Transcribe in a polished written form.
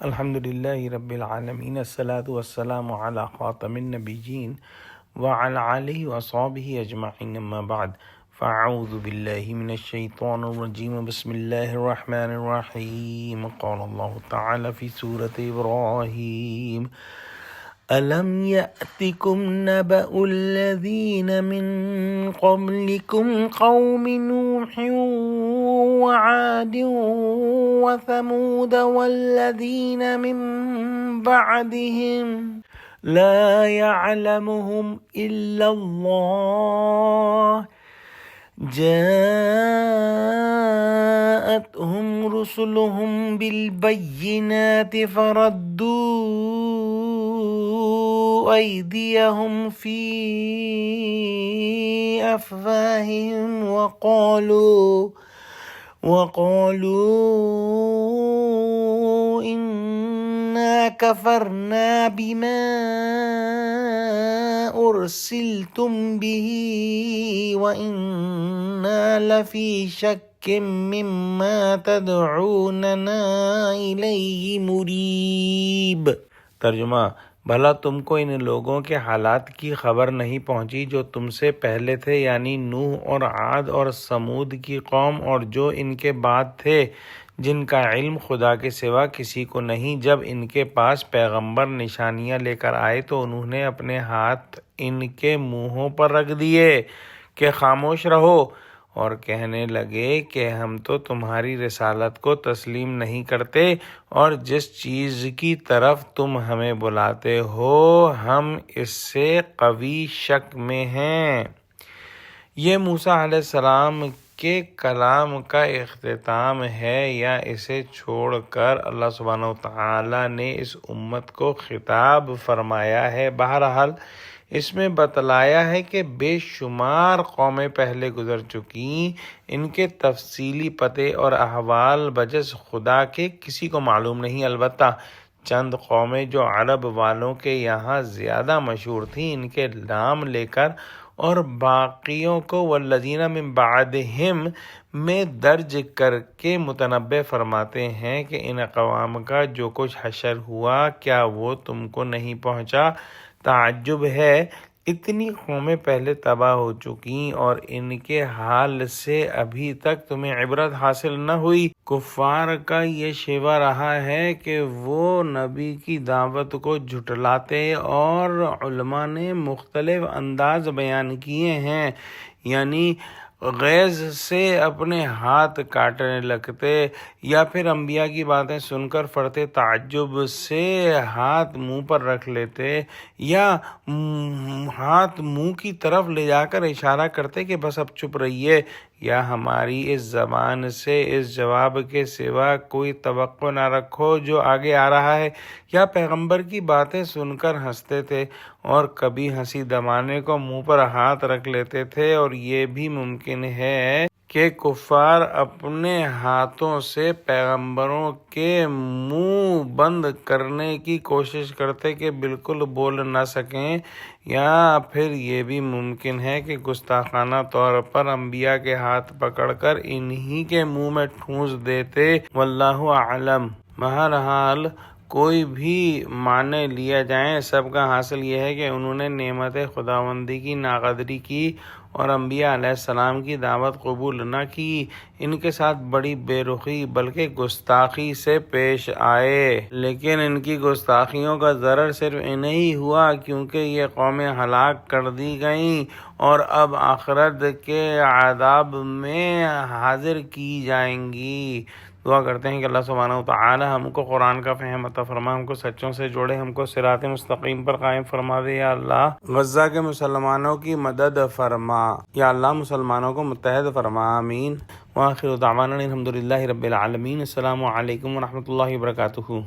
الحمد لله رب العالمين، الصلاة والسلام على خاتم النبيين وعلى آله وصحبه أجمعين، أما بعد فأعوذ بالله من الشيطان الرجيم، بسم الله الرحمن الرحيم. قال الله تعالى في سورة إبراهيم: ألم يأتكم نبأ الذين من قبلكم قوم نوح وعاد وثمود والذين من بعدهم لا يعلمهم إلا الله جاءتهم رسلهم بالبينات فردوا أيديهم في أفواههم وقالوا إنا كفرنا بما أرسلتم به وإنا لفي شك مما تدعوننا إليه مريب. ترجمہ: بھلا تم کو ان لوگوں کے حالات کی خبر نہیں پہنچی جو تم سے پہلے تھے، یعنی نوح اور عاد اور سمود کی قوم، اور جو ان کے بعد تھے، جن کا علم خدا کے سوا کسی کو نہیں. جب ان کے پاس پیغمبر نشانیاں لے کر آئے تو انہوں نے اپنے ہاتھ ان کے منہوں پر رکھ دیے کہ خاموش رہو، اور کہنے لگے کہ ہم تو تمہاری رسالت کو تسلیم نہیں کرتے، اور جس چیز کی طرف تم ہمیں بلاتے ہو ہم اس سے قوی شک میں ہیں. یہ موسیٰ علیہ السلام کے کلام کا اختتام ہے، یا اسے چھوڑ کر اللہ سبحانہ وتعالی نے اس امت کو خطاب فرمایا ہے؟ بہرحال اس میں بتلایا ہے کہ بے شمار قومیں پہلے گزر چکیں، ان کے تفصیلی پتے اور احوال بجز خدا کے کسی کو معلوم نہیں. البتہ چند قومیں جو عرب والوں کے یہاں زیادہ مشہور تھیں، ان کے نام لے کر اور باقیوں کو والذین من بعدہم میں درج کر کے متنبع فرماتے ہیں کہ ان اقوام کا جو کچھ حشر ہوا کیا وہ تم کو نہیں پہنچا؟ تعجب ہے، اتنی قومیں پہلے تباہ ہو چکیں اور ان کے حال سے ابھی تک تمہیں عبرت حاصل نہ ہوئی. کفار کا یہ شیوہ رہا ہے کہ وہ نبی کی دعوت کو جھٹلاتے، اور علماء نے مختلف انداز بیان کیے ہیں، یعنی غیظ سے اپنے ہاتھ کاٹنے لگتے، یا پھر انبیاء کی باتیں سن کر فرتے تعجب سے ہاتھ منہ پر رکھ لیتے، یا ہاتھ منہ کی طرف لے جا کر اشارہ کرتے کہ بس اب چپ رہیے، یا ہماری اس زبان سے اس جواب کے سوا کوئی توقع نہ رکھو جو آگے آ رہا ہے. یا پیغمبر کی باتیں سن کر ہنستے تھے، اور کبھی ہنسی دبانے کو منہ پر ہاتھ رکھ لیتے تھے، اور یہ بھی ممکن ہے کہ کفار اپنے ہاتھوں سے پیغمبروں کے منہ بند کرنے کی کوشش کرتے کہ بالکل بول نہ سکیں، یا پھر یہ بھی ممکن ہے کہ گستاخانہ طور پر انبیاء کے ہاتھ پکڑ کر انہی کے منہ میں ٹھونس دیتے. واللہ اعلم. بہرحال کوئی بھی معنی لیا جائے، سب کا حاصل یہ ہے کہ انہوں نے نعمت خداوندی کی ناقدری کی اور انبیاء علیہ السلام کی دعوت قبول نہ کی، ان کے ساتھ بڑی بے رخی بلکہ گستاخی سے پیش آئے. لیکن ان کی گستاخیوں کا ضرر صرف انہیں ہی ہوا، کیونکہ یہ قومیں ہلاک کر دی گئیں اور اب آخرت کے عذاب میں حاضر کی جائیں گی. دعا کرتے ہیں کہ اللہ سبحانہ وتعالی ہم کو قرآن کا فہم عطا فرما، ہم کو سچوں سے جوڑے، ہم کو صراط مستقیم پر قائم فرما دے. یا اللہ غزہ کے مسلمانوں کی مدد فرما، یا اللہ مسلمانوں کو متحد فرما. آمین. وآخر دعوانا الحمد للہ رب العالمین. السلام علیکم ورحمۃ اللہ وبرکاتہ.